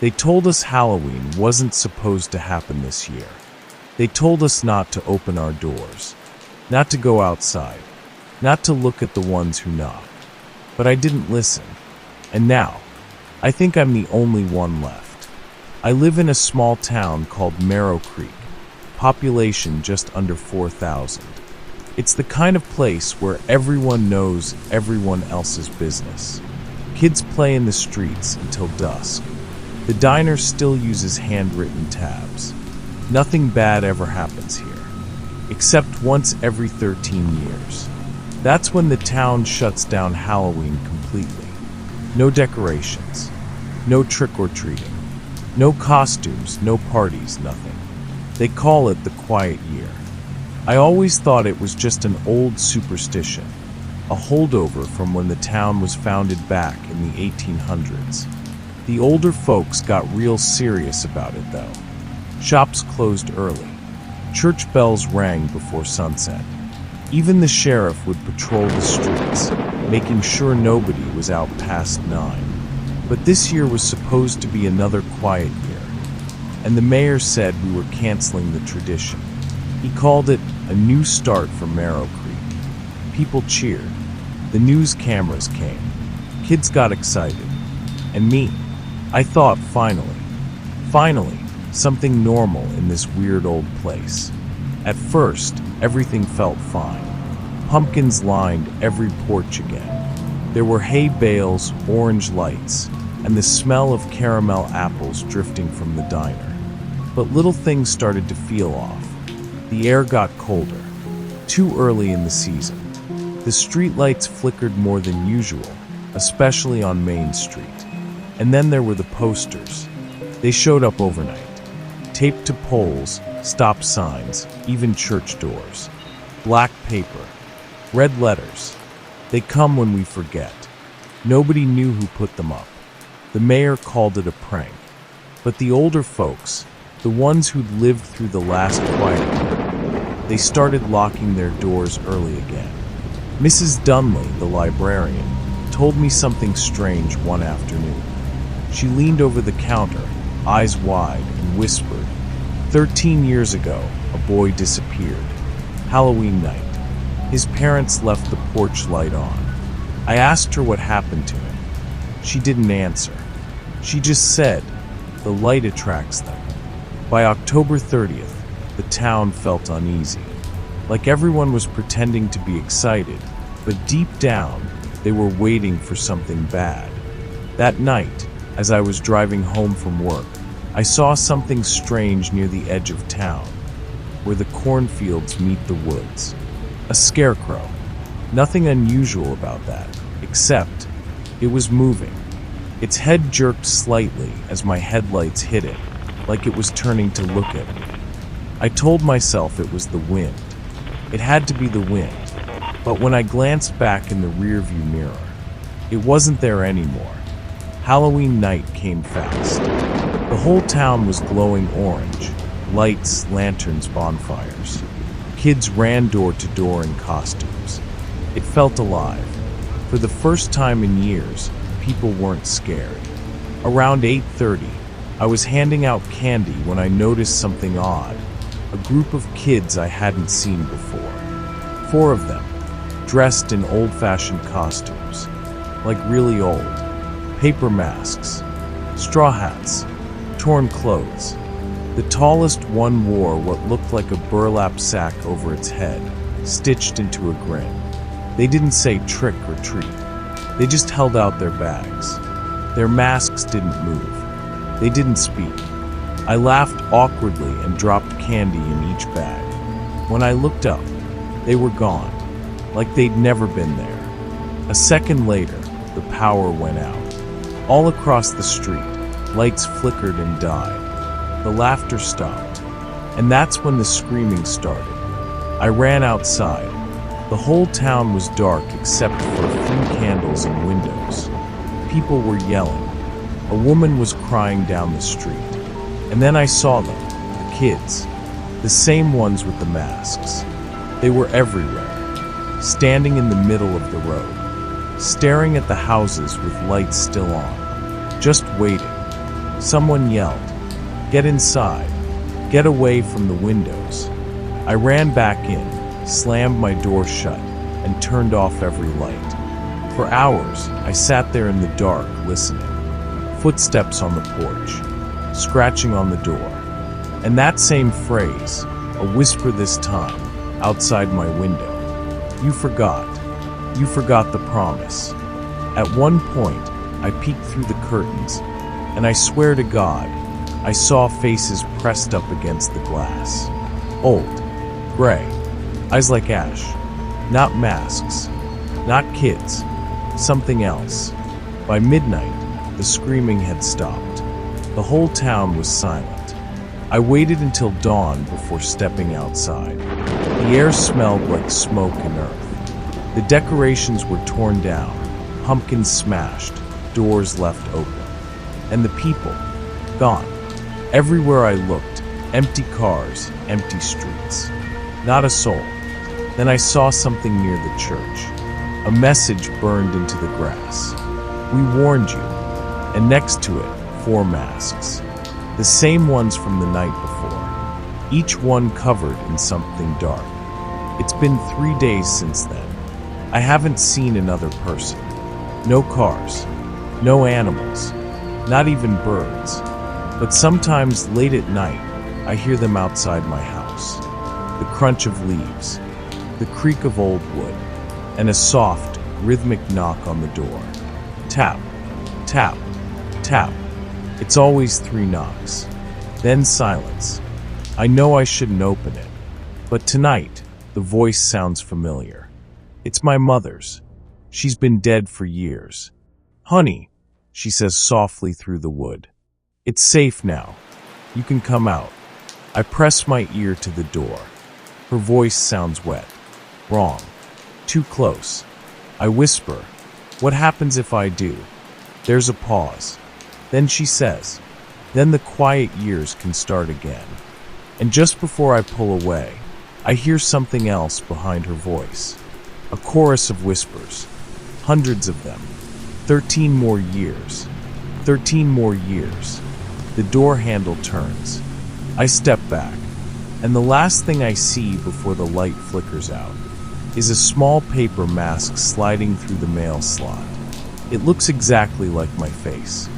They told us Halloween wasn't supposed to happen this year. They told us not to open our doors, not to go outside, not to look at the ones who knock. But I didn't listen. And now, I think I'm the only one left. I live in a small town called Marrow Creek, population just under 4,000. It's the kind of place where everyone knows everyone else's business. Kids play in the streets until dusk. The diner still uses handwritten tabs. Nothing bad ever happens here, except once every 13 years. That's when the town shuts down Halloween completely. No decorations, no trick-or-treating, no costumes, no parties, nothing. They call it the quiet year. I always thought it was just an old superstition, a holdover from when the town was founded back in the 1800s. The older folks got real serious about it though. Shops closed early. Church bells rang before sunset. Even the sheriff would patrol the streets, making sure nobody was out past 9. But this year was supposed to be another quiet year, and the mayor said we were canceling the tradition. He called it a new start for Marrow Creek. People cheered. The news cameras came. Kids got excited. And me, I thought finally, something normal in this weird old place. At first, everything felt fine. Pumpkins lined every porch again. There were hay bales, orange lights, and the smell of caramel apples drifting from the diner. But little things started to feel off. The air got colder, too early in the season. The streetlights flickered more than usual, especially on Main Street. And then there were the posters. They showed up overnight. Taped to poles, stop signs, even church doors. Black paper. Red letters. They come when we forget. Nobody knew who put them up. The mayor called it a prank. But the older folks, the ones who'd lived through the last quiet year, they started locking their doors early again. Mrs. Dunley, the librarian, told me something strange one afternoon. She leaned over the counter, eyes wide, and whispered, 13 years ago, a boy disappeared. Halloween night. His parents left the porch light on. I asked her what happened to him. She didn't answer. She just said, the light attracts them. By October 30th, the town felt uneasy. Like everyone was pretending to be excited, but deep down, they were waiting for something bad. That night, as I was driving home from work, I saw something strange near the edge of town, where the cornfields meet the woods. A scarecrow. Nothing unusual about that, except it was moving. Its head jerked slightly as my headlights hit it, like it was turning to look at me. I told myself it was the wind. It had to be the wind. But when I glanced back in the rearview mirror, it wasn't there anymore. Halloween night came fast. The whole town was glowing orange. Lights, lanterns, bonfires. Kids ran door to door in costumes. It felt alive. For the first time in years, people weren't scared. Around 8:30, I was handing out candy when I noticed something odd. A group of kids I hadn't seen before. 4 of them, dressed in old-fashioned costumes. Like really old. Paper masks, straw hats, torn clothes. The tallest one wore what looked like a burlap sack over its head, stitched into a grin. They didn't say trick or treat. They just held out their bags. Their masks didn't move. They didn't speak. I laughed awkwardly and dropped candy in each bag. When I looked up, they were gone, like they'd never been there. A second later, the power went out. All across the street, lights flickered and died. The laughter stopped. And that's when the screaming started. I ran outside. The whole town was dark except for a few candles and windows. People were yelling. A woman was crying down the street. And then I saw them, the kids, the same ones with the masks. They were everywhere, standing in the middle of the road, staring at the houses with lights still on, just waiting. Someone yelled, "Get inside! Get away from the windows!" I ran back in, slammed my door shut, and turned off every light. For hours, I sat there in the dark, listening. Footsteps on the porch, scratching on the door, and that same phrase, a whisper this time, outside my window. You forgot the promise." At one point, I peeked through the curtains, and I swear to God, I saw faces pressed up against the glass. Old, gray, eyes like ash. Not masks, not kids, something else. By midnight, the screaming had stopped. The whole town was silent. I waited until dawn before stepping outside. The air smelled like smoke and earth. The decorations were torn down, pumpkins smashed, doors left open. And the people, gone. Everywhere I looked, empty cars, empty streets. Not a soul. Then I saw something near the church. A message burned into the grass. "We warned you." And next to it, 4 masks. The same ones from the night before. Each one covered in something dark. It's been 3 days since then. I haven't seen another person. No cars. No animals. Not even birds. But sometimes late at night, I hear them outside my house. The crunch of leaves, the creak of old wood, and a soft, rhythmic knock on the door. Tap, tap, tap. It's always 3 knocks. Then silence. I know I shouldn't open it, but tonight, the voice sounds familiar. It's my mother's. She's been dead for years. "Honey," she says softly through the wood. "It's safe now. You can come out." I press my ear to the door. Her voice sounds wet. Wrong. Too close. I whisper, "What happens if I do?" There's a pause. Then she says, "Then the quiet years can start again." And just before I pull away, I hear something else behind her voice. A chorus of whispers. Hundreds of them. 13 more years. 13 more years. The door handle turns. I step back, and the last thing I see before the light flickers out is a small paper mask sliding through the mail slot. It looks exactly like my face.